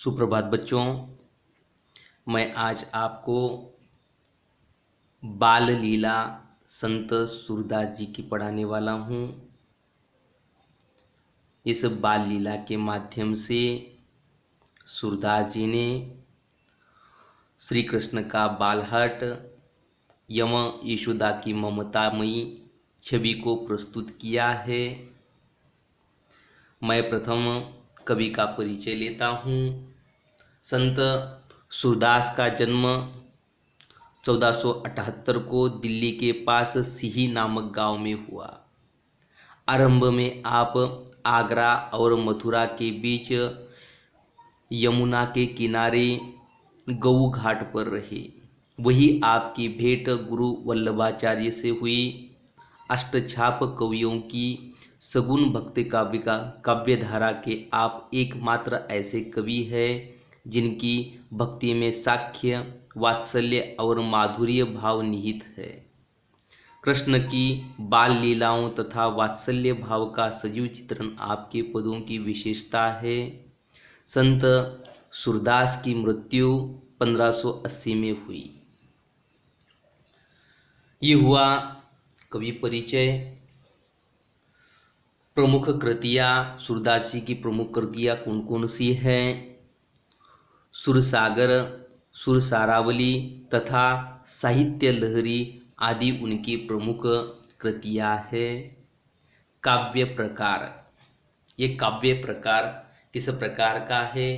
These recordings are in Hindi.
सुप्रभात बच्चों। मैं आज आपको बाल लीला संत सूरदास जी की पढ़ाने वाला हूँ। इस बाल लीला के माध्यम से सूरदास जी ने श्री कृष्ण का बालहट एवं यशोदा की ममतामयी छवि को प्रस्तुत किया है। मैं प्रथम कवि का परिचय लेता हूँ। संत सूरदास का जन्म 1478 को दिल्ली के पास सिही नामक गांव में हुआ। आरंभ में आप आगरा और मथुरा के बीच यमुना के किनारे गऊ घाट पर रहे। वही आपकी भेंट गुरु वल्लभाचार्य से हुई। अष्टछाप कवियों की सगुण भक्ति काव्यधारा के आप एकमात्र ऐसे कवि हैं जिनकी भक्ति में साख्य, वात्सल्य और माधुर्य भाव निहित है। कृष्ण की बाल लीलाओं तथा वात्सल्य भाव का सजीव चित्रण आपके पदों की विशेषता है। संत सूरदास की मृत्यु 1580 में हुई। ये हुआ कवि परिचय। प्रमुख कृतियाँ सूरदास जी की प्रमुख कृतियाँ कौन कौन सी हैं? सुरसागर, सुरसारावली तथा साहित्य लहरी आदि उनकी प्रमुख कृतियाँ है। काव्य प्रकार, ये काव्य प्रकार किस प्रकार का है?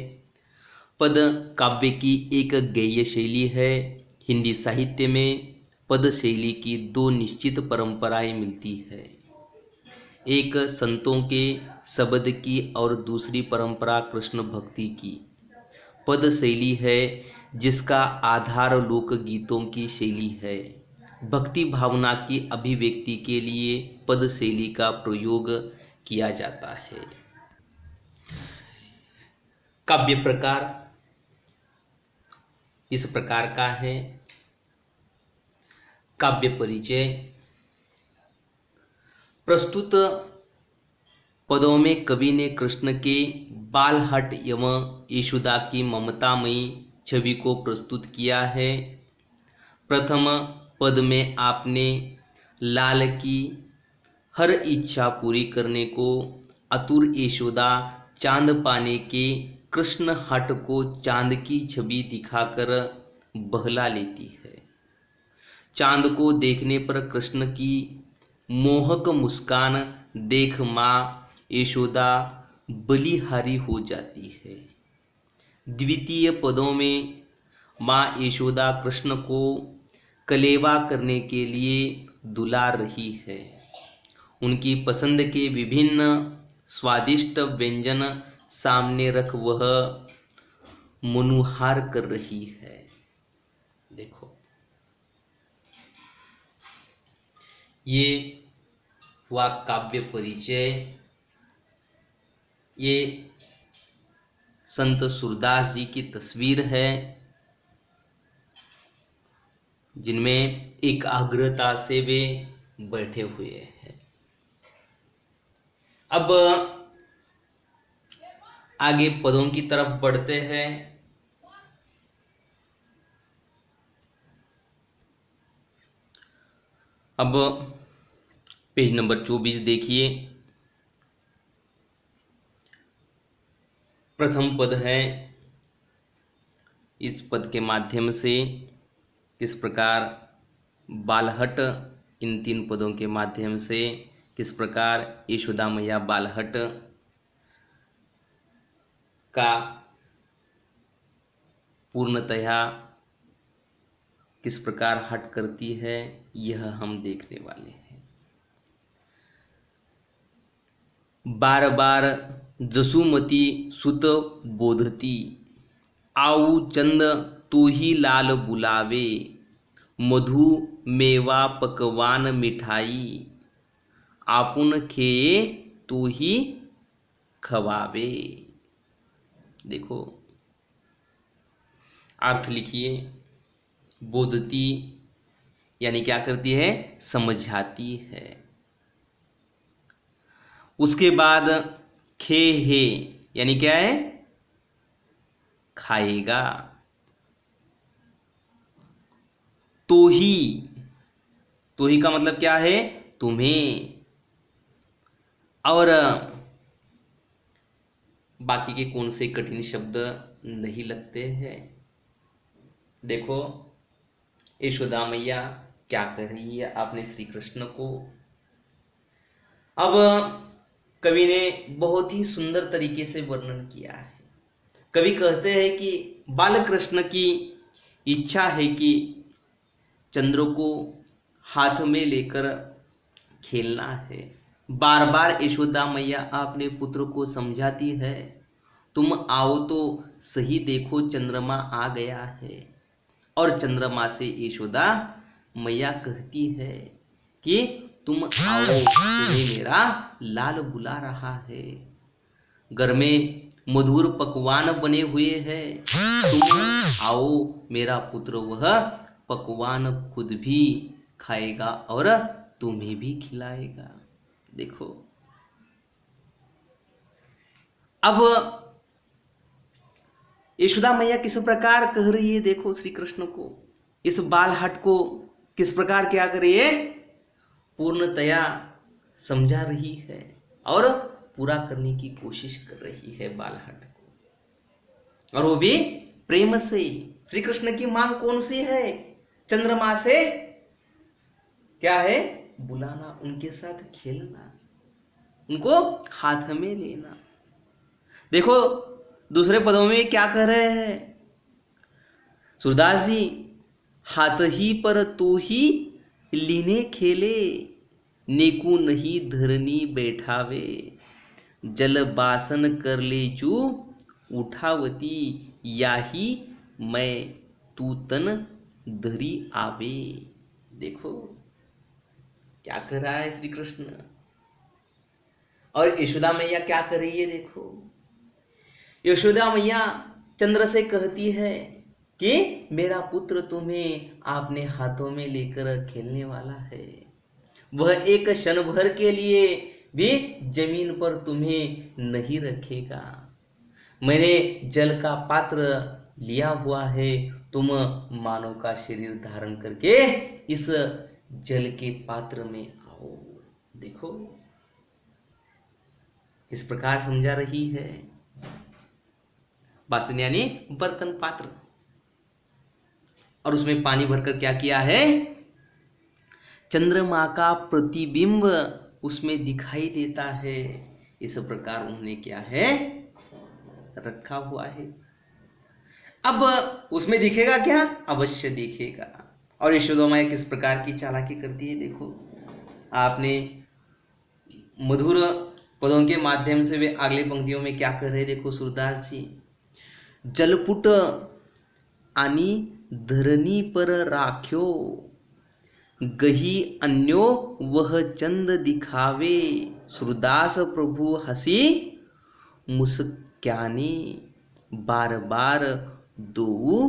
पद काव्य की एक गेय शैली है। हिंदी साहित्य में पद शैली की दो निश्चित परंपराएं मिलती है। एक संतों के शब्द की और दूसरी परंपरा कृष्ण भक्ति की। पद शैली है जिसका आधार लोकगीतों की शैली है। भक्ति भावना की अभिव्यक्ति के लिए पद शैली का प्रयोग किया जाता है। काव्य प्रकार इस प्रकार का है। काव्य परिचय। प्रस्तुत पदों में कवि ने कृष्ण के बालहट एवं यशोदा की ममतामयी छवि को प्रस्तुत किया है। प्रथम पद में आपने लाल की हर इच्छा पूरी करने को आतुर यशोदा चांद पाने के कृष्ण हट को चांद की छवि दिखाकर बहला लेती है। चांद को देखने पर कृष्ण की मोहक मुस्कान देख माँ यशोदा बलिहारी हो जाती है। द्वितीय पदों में माँ यशोदा कृष्ण को कलेवा करने के लिए दुला रही है। उनकी पसंद के विभिन्न स्वादिष्ट व्यंजन सामने रख वह मनुहार कर रही है। देखो, ये हुआ काव्य परिचय। ये संत सूरदास जी की तस्वीर है जिनमें एकाग्रता से वे बैठे हुए हैं। अब आगे पदों की तरफ बढ़ते हैं। अब पेज नंबर 24 देखिए। प्रथम पद है। इस पद के माध्यम से किस प्रकार बालहट, इन तीन पदों के माध्यम से किस प्रकार यशोदा मैया बालहट का पूर्णतया किस प्रकार हट करती है, यह हम देखने वाले हैं। बार बार जसुमती सुत बोधती, आऊ चंद तू ही लाल बुलावे, मधु मेवा पकवान मिठाई, आपुन खेये तू ही खवावे। देखो, अर्थ लिखिए। बोधती यानी क्या करती है? समझाती है। उसके बाद खे हे यानी क्या है? खाएगा। तो ही का मतलब क्या है? तुम्हें। और बाकी के कौन से कठिन शब्द नहीं लगते हैं? देखो यशोदा मैया क्या कर रही है अपने श्री कृष्ण को। अब कवि ने बहुत ही सुंदर तरीके से वर्णन किया है। कवि कहते हैं कि बाल कृष्ण की इच्छा है कि चंद्र को हाथ में लेकर खेलना है। बार बार यशोदा मैया अपने पुत्र को समझाती है, तुम आओ तो सही, देखो चंद्रमा आ गया है। और चंद्रमा से यशोदा मैया कहती है कि तुम आओ, तुम्हें मेरा लाल बुला रहा है। घर में मधुर पकवान बने हुए हैं, तुम आओ, मेरा पुत्र वह पकवान खुद भी खाएगा और तुम्हें भी खिलाएगा। देखो अब यशोदा मैया किस प्रकार कह रही है, देखो श्री कृष्ण को, इस बालहट को किस प्रकार क्या कर रही है, पूर्णतया समझा रही है और पूरा करने की कोशिश कर रही है बालहट को, और वो भी प्रेम से। श्री कृष्ण की मांग कौन सी है? चंद्रमा से क्या है? बुलाना, उनके साथ खेलना, उनको हाथ में लेना। देखो दूसरे पदों में क्या कह रहे हैं सूरदास जी? हाथ ही पर तो ही लीने खेले, नेकू नहीं धरनी बैठावे, जल बासन कर ले जो उठावती, याही मैं तू तन धरी आवे। देखो क्या कर रहा है श्री कृष्ण, और यशोदा मैया क्या कर रही है। देखो यशोदा मैया चंद्र से कहती है कि मेरा पुत्र तुम्हें अपने हाथों में लेकर खेलने वाला है, वह एक क्षण भर के लिए भी जमीन पर तुम्हें नहीं रखेगा। मैंने जल का पात्र लिया हुआ है, तुम मानव का शरीर धारण करके इस जल के पात्र में आओ। देखो इस प्रकार समझा रही है। बासन यानी बर्तन, पात्र, और उसमें पानी भरकर क्या किया है, चंद्रमा का प्रतिबिंब उसमें दिखाई देता है। इस प्रकार उन्होंने क्या है, रखा हुआ है। अब उसमें दिखेगा क्या? अवश्य दिखेगा। और यशोदा मैया किस प्रकार की चालाकी करती है, देखो आपने मधुर पदों के माध्यम से वे अगले पंक्तियों में क्या कर रहे हैं, देखो सूरदास जी। जलपुट आनी धरनी पर राख्यो, गही अन्यो वह चंद दिखावे, सूरदास प्रभु हसी मुस्क्याने, बार बार दो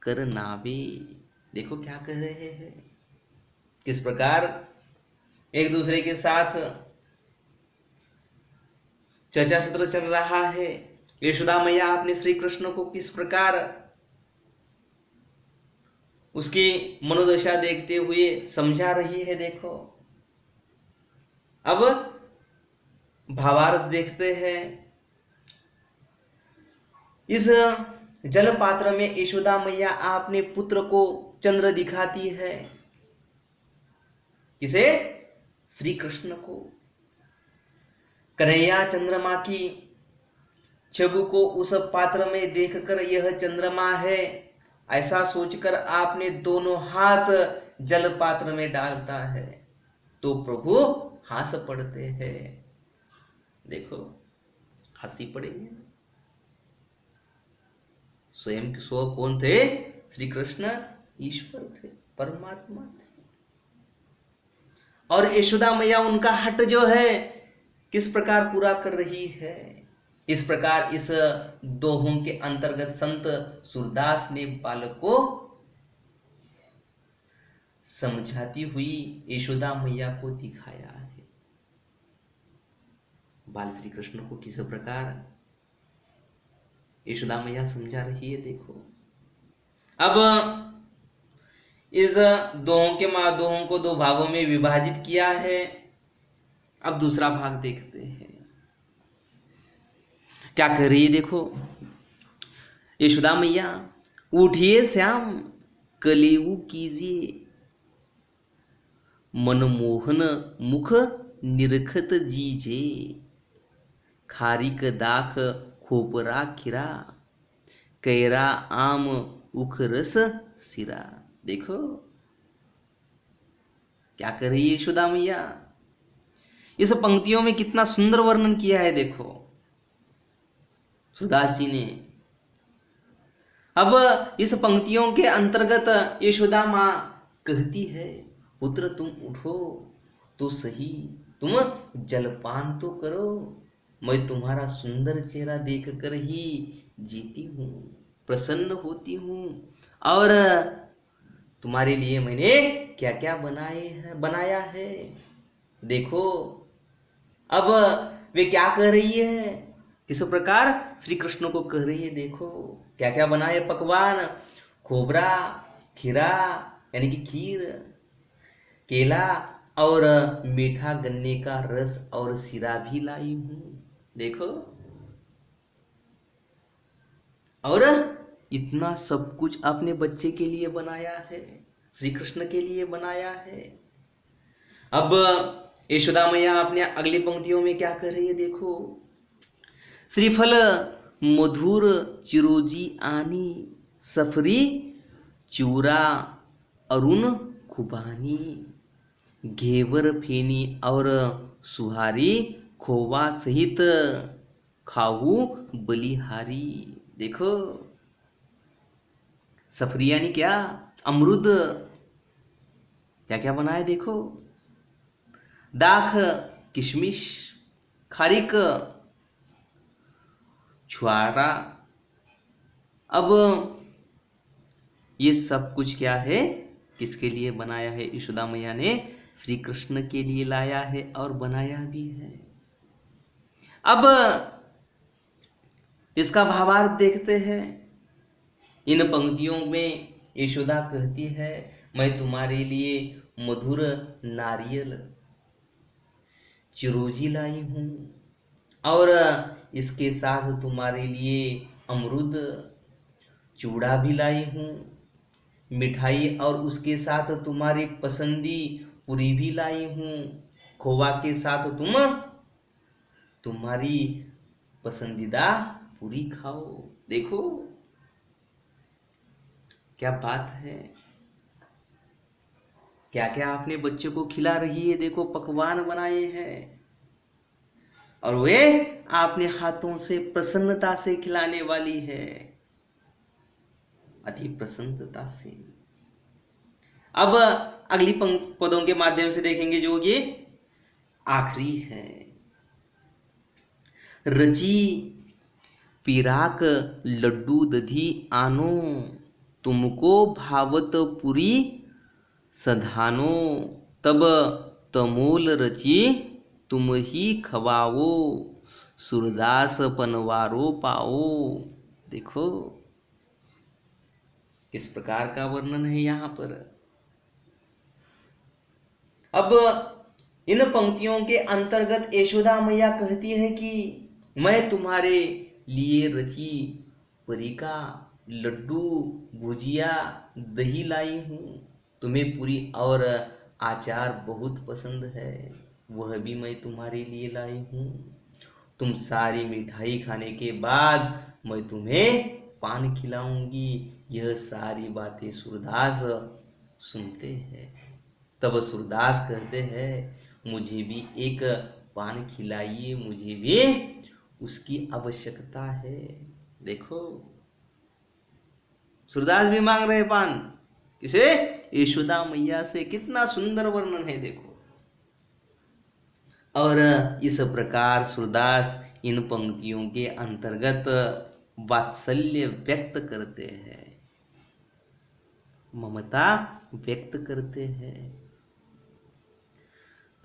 कर नावे। देखो क्या कह रहे हैं, किस प्रकार एक दूसरे के साथ चर्चा सत्र चल रहा है। यशोदा मैया अपने श्री कृष्ण को किस प्रकार उसकी मनोदशा देखते हुए समझा रही है। देखो अब भावार्थ देखते हैं। इस जल पात्र में यशोदा मैया अपने पुत्र को चंद्र दिखाती है। किसे? श्री कृष्ण को। कन्हैया चंद्रमा की छवि को उस पात्र में देखकर यह चंद्रमा है ऐसा सोचकर आपने दोनों हाथ जल पात्र में डालता है तो प्रभु हंस पड़ते हैं। देखो हंसी पड़ेगी। स्वयं स्व कौन थे? श्री कृष्ण ईश्वर थे, परमात्मा थे। और यशोदा मैया उनका हट जो है किस प्रकार पूरा कर रही है। इस प्रकार इस दोहों के अंतर्गत संत सूरदास ने बालक को समझाती हुई यशोदा मैया को दिखाया है। बाल श्री कृष्ण को किस प्रकार यशोदा मैया समझा रही है। देखो अब इस दोहों को दो भागों में विभाजित किया है। अब दूसरा भाग देखते हैं क्या कर रही है। देखो यशोदा मैया, उठिए श्याम कलेऊ कीजिए, मनमोहन मुख निरखत जीजे, खारिक दाख खोपरा खीरा, कैरा आम उख रस सिरा। देखो क्या कर रही है यशोदा मैया। इस पंक्तियों में कितना सुंदर वर्णन किया है। देखो सुदास जी ने। अब इस पंक्तियों के अंतर्गत यशोदा माँ कहती है, पुत्र तुम उठो तो सही, तुम जलपान तो करो, मैं तुम्हारा सुंदर चेहरा देखकर ही जीती हूँ, प्रसन्न होती हूँ, और तुम्हारे लिए मैंने क्या क्या बनाया है। देखो अब वे क्या कह रही है, किस प्रकार श्री कृष्ण को कह रही है। देखो क्या क्या बनाए पकवान, खोबरा, खीरा यानी कि खीर, केला और मीठा गन्ने का रस और सिरा भी लाई हूं। देखो और इतना सब कुछ अपने बच्चे के लिए बनाया है, श्री कृष्ण के लिए बनाया है। अब यशोदा मैया अपने अगली पंक्तियों में क्या कर रही है। देखो श्रीफल मधुर चिरोजी आनी, सफरी चूरा अरुण खुबानी, घेवर फेनी और सुहारी, खोवा सहित खाऊ बलिहारी। देखो सफरी यानी क्या, अमरुद, क्या क्या बना है। देखो दाख किशमिश, खारिक छुआरा। अब ये सब कुछ क्या है, किसके लिए बनाया है। यशोदा मैया ने श्री कृष्ण के लिए लाया है और बनाया भी है। अब इसका भावार्थ देखते हैं। इन पंक्तियों में यशोदा कहती है, मैं तुम्हारे लिए मधुर नारियल चिरोजी लाई हूं, और इसके साथ तुम्हारे लिए अमरुद चूड़ा भी लाई हूं, मिठाई और उसके साथ तुम्हारी पसंदी पूरी भी लाई हूं, खोवा के साथ तुम्हारी पसंदीदा पूरी खाओ। देखो क्या बात है, क्या क्या आपने बच्चे को खिला रही है। देखो पकवान बनाए हैं और वे आपने हाथों से प्रसन्नता से खिलाने वाली है, अति प्रसन्नता से। अब अगली पदों के माध्यम से देखेंगे जो ये आखिरी है। रची पिराक लड्डू दधी आनो, तुमको भावत पुरी सधानो, तब तमोल रची तुम ही खवाओ, सूरदास पनवारो पाओ। देखो किस प्रकार का वर्णन है यहाँ पर। अब इन पंक्तियों के अंतर्गत यशोदा मैया कहती है कि मैं तुम्हारे लिए रची परी का लड्डू भुजिया दही लाई हूँ, तुम्हें पूरी और आचार बहुत पसंद है, वह भी मैं तुम्हारे लिए लाई हूँ। तुम सारी मिठाई खाने के बाद मैं तुम्हें पान खिलाऊंगी। यह सारी बातें सूरदास सुनते हैं। तब सूरदास कहते हैं, मुझे भी एक पान खिलाइए, मुझे भी उसकी आवश्यकता है। देखो सूरदास भी मांग रहे पान, किसे, यशोदा मैया से। कितना सुंदर वर्णन है देखो। और इस प्रकार सूरदास इन पंक्तियों के अंतर्गत वात्सल्य व्यक्त करते हैं, ममता व्यक्त करते हैं।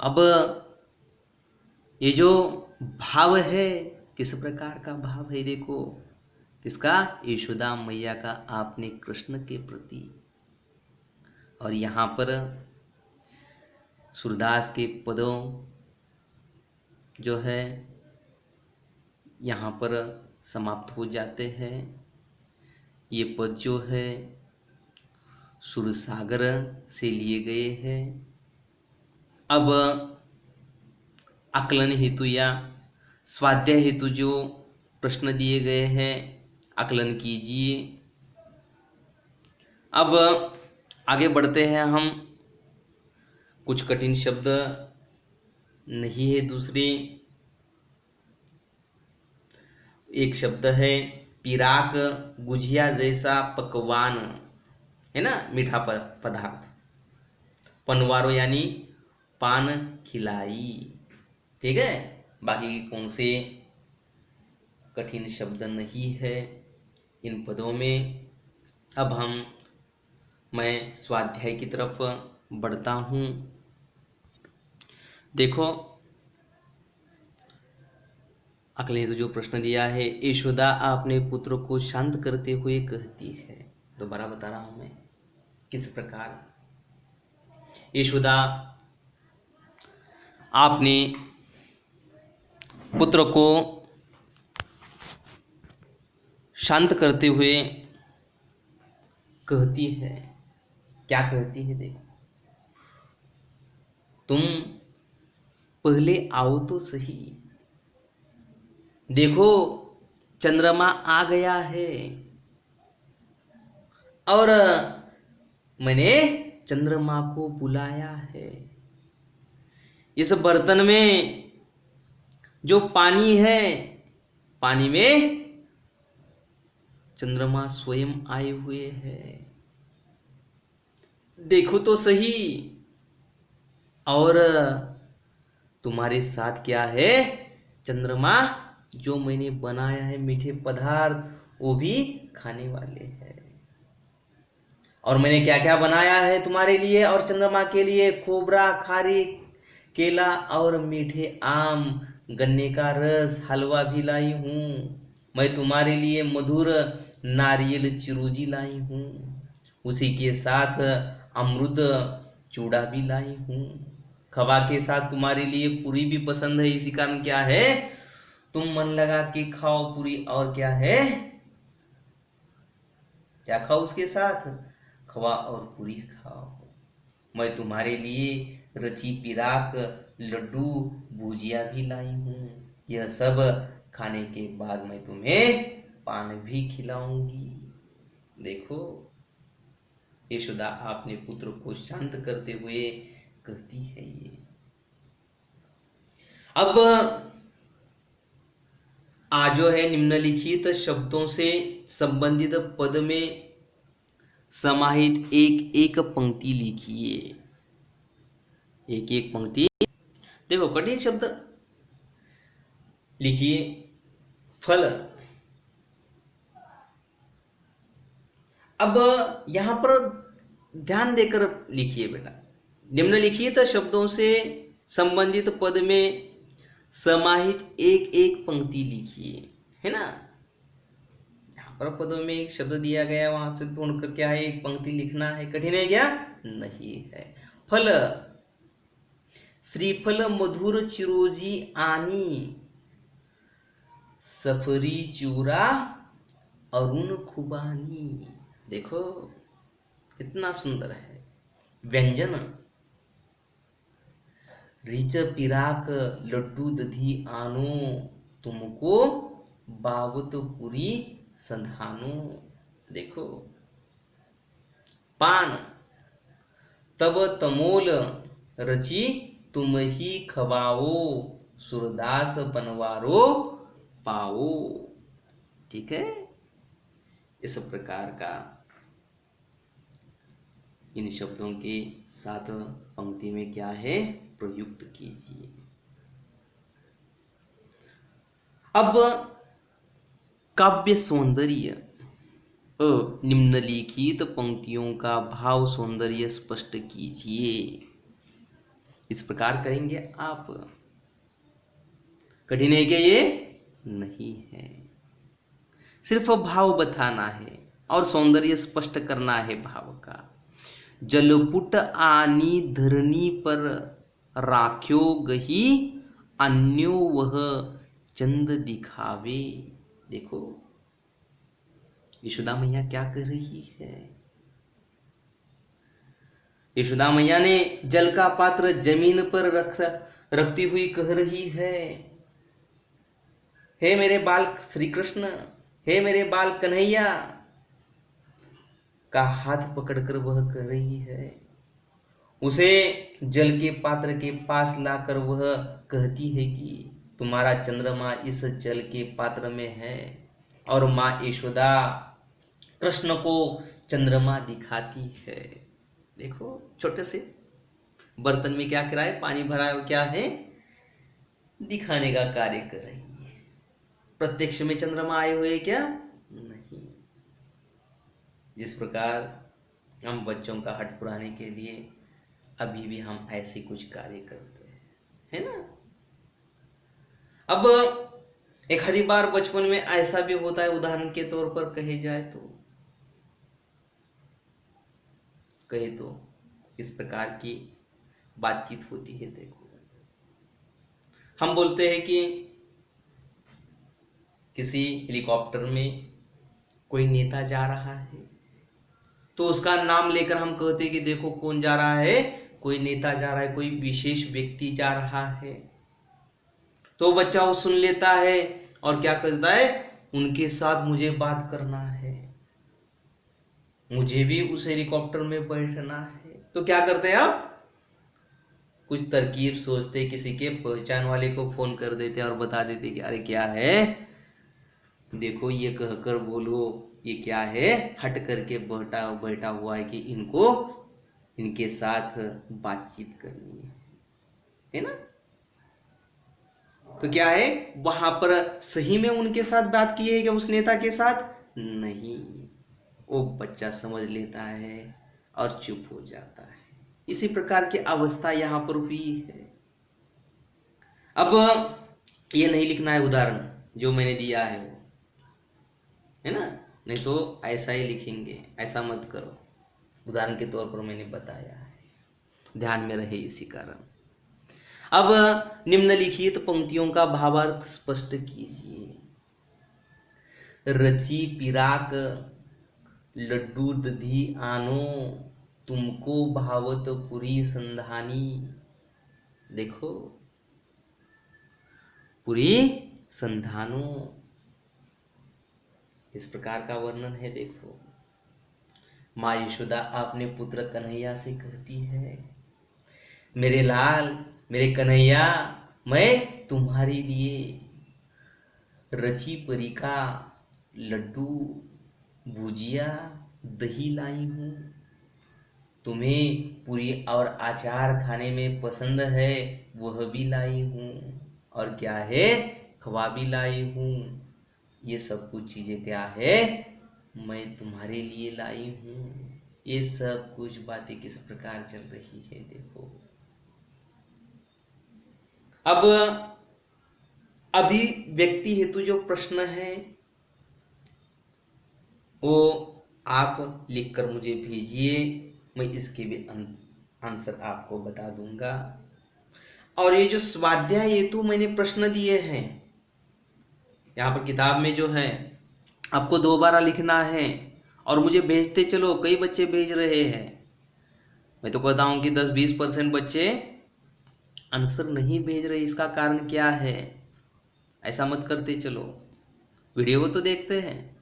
अब ये जो भाव है, किस प्रकार का भाव है। देखो किसका? यशोदा मैया का आपने कृष्ण के प्रति। और यहाँ पर सूरदास के पदों जो है यहाँ पर समाप्त हो जाते हैं। ये पद जो है सुरसागर से लिए गए हैं। अब आकलन हेतु या स्वाध्याय हेतु जो प्रश्न दिए गए हैं आकलन कीजिए। अब आगे बढ़ते हैं हम। कुछ कठिन शब्द नहीं है। दूसरे एक शब्द है पिराक, गुजिया जैसा पकवान, है ना, मीठा पदार्थ। पनवारो यानी पान खिलाई। ठीक है, बाकी कौन से कठिन शब्द नहीं है इन पदों में। अब मैं स्वाध्याय की तरफ बढ़ता हूँ। देखो अगले तो जो प्रश्न दिया है, यशोदा अपने पुत्र को शांत करते हुए कहती है। दोबारा बता रहा हूं मैं किस प्रकार यशोदा आपने पुत्र को शांत करते हुए कहती है। क्या कहती है? देखो, तुम पहले आओ तो सही, देखो चंद्रमा आ गया है और मैंने चंद्रमा को बुलाया है। इस बर्तन में जो पानी है, पानी में चंद्रमा स्वयं आए हुए हैं, देखो तो सही। और तुम्हारे साथ क्या है? चंद्रमा जो मैंने बनाया है मीठे पदार्थ, वो भी खाने वाले हैं। और मैंने क्या क्या बनाया है तुम्हारे लिए और चंद्रमा के लिए? खोबरा, खारी, केला और मीठे आम, गन्ने का रस, हलवा भी लाई हूँ। मैं तुम्हारे लिए मधुर नारियल चिरोजी लाई हूँ। उसी के साथ अमृत चूड़ा भी लाई हूँ। खवा के साथ तुम्हारे लिए पूरी भी पसंद है, इसी कारण क्या है, तुम मन लगा के खाओ पूरी। और क्या है, क्या खाओ उसके साथ? खवा और पूरी खाओ। मैं तुम्हारे लिए रची पिराक, लड्डू, भुजिया भी लाई हूँ। यह सब खाने के बाद मैं तुम्हें पान भी खिलाऊंगी। देखो यशोदा अपने पुत्र को शांत करते हुए कहती है ये। अब जो है निम्नलिखित शब्दों से संबंधित पद में समाहित एक एक पंक्ति लिखिए। एक एक पंक्ति देखो, कठिन शब्द लिखिए। फल। अब यहां पर ध्यान देकर लिखिए बेटा। निम्नलिखित शब्दों से संबंधित पद में समाहित एक एक पंक्ति लिखिए, है ना। यहाँ पर पदों में एक शब्द दिया गया, वहां से ढूंढकर क्या है एक पंक्ति लिखना है। कठिन है क्या? नहीं है। फल। श्रीफल मधुर चिरोजी आनी, सफरी चूरा अरुण खुबानी। देखो कितना सुंदर है व्यंजन। रिच पिराक लड्डू दधी आनो, तुमको बावत पूरी संधानो। देखो पान। तब तमोल रची तुम ही खवाओ, सूरदास बनवारो पाओ। ठीक है, इस प्रकार का इन शब्दों के साथ पंक्ति में क्या है प्रयुक्त कीजिए। अब काव्य सौंदर्य। निम्नलिखित पंक्तियों का भाव सौंदर्य स्पष्ट कीजिए। इस प्रकार करेंगे आप। कठिन है क्या ये? नहीं है। सिर्फ भाव बताना है और सौंदर्य स्पष्ट करना है भाव का। जलपुट आनी धरनी पर राख्यो गही, अन्यो वह चंद दिखावे। देखो यशोदा मैया क्या कर रही है। यशोदा मैया ने जल का पात्र जमीन पर रखती हुई कह रही है, हे मेरे बाल श्री कृष्ण, हे मेरे बाल कन्हैया का हाथ पकड़कर वह कह रही है। उसे जल के पात्र के पास लाकर वह कहती है कि तुम्हारा चंद्रमा इस जल के पात्र में है, और माँ यशोदा कृष्ण को चंद्रमा दिखाती है। देखो छोटे से बर्तन में क्या करा है, पानी भरा है, क्या है, दिखाने का कार्य कर रही है। प्रत्यक्ष में चंद्रमा आए हुए क्या नहीं। जिस प्रकार हम बच्चों का हट पुराने के लिए अभी भी हम ऐसे कुछ कार्य करते हैं, है ना। अब एक आधी बार बचपन में ऐसा भी होता है, उदाहरण के तौर पर कहे जाए तो इस प्रकार की बातचीत होती है। देखो हम बोलते हैं कि किसी हेलीकॉप्टर में कोई नेता जा रहा है, तो उसका नाम लेकर हम कहते हैं कि देखो कौन जा रहा है, कोई नेता जा रहा है, कोई विशेष व्यक्ति जा रहा है। तो बच्चा वो सुन लेता है और क्या करता है, उनके साथ मुझे बात करना है, मुझे भी उस हेलीकॉप्टर में बैठना है। तो क्या करते हैं आप, कुछ तरकीब सोचते, किसी के पहचान वाले को फोन कर देते और बता देते कि अरे क्या है, देखो ये कहकर बोलो ये क्या है, हट करके बैठा हुआ है कि इनको इनके साथ बातचीत करनी है ना। तो क्या है, वहां पर सही में उनके साथ बात की है क्या उस नेता के साथ, नहीं। वो बच्चा समझ लेता है और चुप हो जाता है। इसी प्रकार की अवस्था यहां पर हुई है। अब ये नहीं लिखना है उदाहरण जो मैंने दिया है वो, है ना, नहीं तो ऐसा ही लिखेंगे, ऐसा मत करो। उदाहरण के तौर पर मैंने बताया है, ध्यान में रहे इसी कारण। अब निम्नलिखित पंक्तियों का भावार्थ स्पष्ट कीजिए। रची पिराक लड्डू दधी आनो, तुमको भावत पुरी संधानी। देखो पुरी संधानो, इस प्रकार का वर्णन है। देखो माँ यशोदा अपने पुत्र कन्हैया से कहती है, मेरे लाल, मेरे कन्हैया, मैं तुम्हारे लिए रची परी का लड्डू, भुजिया, दही लाई हूँ। तुम्हें पूरी और अचार खाने में पसंद है, वह भी लाई हूँ, और क्या है, खवा भी लाई हूँ। ये सब कुछ चीजें क्या है, मैं तुम्हारे लिए लाई हूँ। ये सब कुछ बातें किस प्रकार चल रही है। देखो अब अभी व्यक्ति हेतु जो प्रश्न है वो आप लिखकर मुझे भेजिए, मैं इसके भी आंसर आपको बता दूंगा। और ये जो स्वाध्याय हेतु मैंने प्रश्न दिए हैं यहाँ पर किताब में जो है, आपको दोबारा लिखना है और मुझे भेजते चलो। कई बच्चे भेज रहे हैं, मैं तो कहता हूँ कि 10-20% बच्चे आंसर नहीं भेज रहे। इसका कारण क्या है, ऐसा मत करते चलो। वीडियो को तो देखते हैं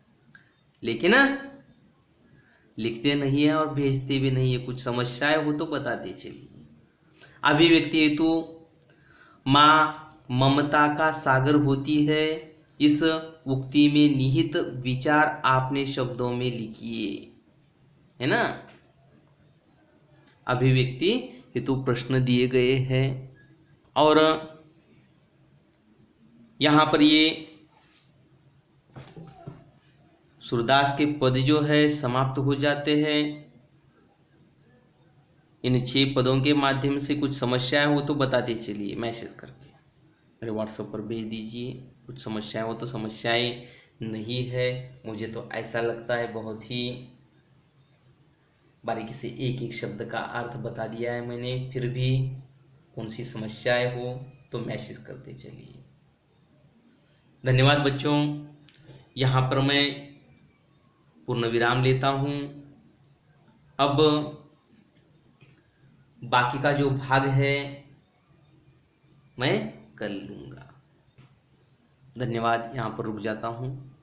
लेकिन लिखते नहीं है और भेजते भी नहीं है। कुछ समस्याएं हो तो बताते चलिए। अभिव्यक्ति हेतु माँ ममता का सागर होती है, इस उक्ति में निहित विचार आपने शब्दों में लिखिए, है ना। अभिव्यक्ति हेतु प्रश्न दिए गए हैं और यहाँ पर ये सूरदास के पद जो है समाप्त हो जाते हैं। इन 6 पदों के माध्यम से कुछ समस्याएं हो तो बताते चलिए, मैसेज करके मेरे व्हाट्सएप पर भेज दीजिए। कुछ समस्याएं हो तो समस्याएं नहीं है। मुझे तो ऐसा लगता है बहुत ही बारीकी से एक एक शब्द का अर्थ बता दिया है मैंने। फिर भी कौन सी समस्याएं हो तो मैसेज करते चलिए। धन्यवाद बच्चों। यहाँ पर मैं पूर्ण विराम लेता हूँ। अब बाकी का जो भाग है मैं कर लूँगा। धन्यवाद। यहाँ पर रुक जाता हूँ।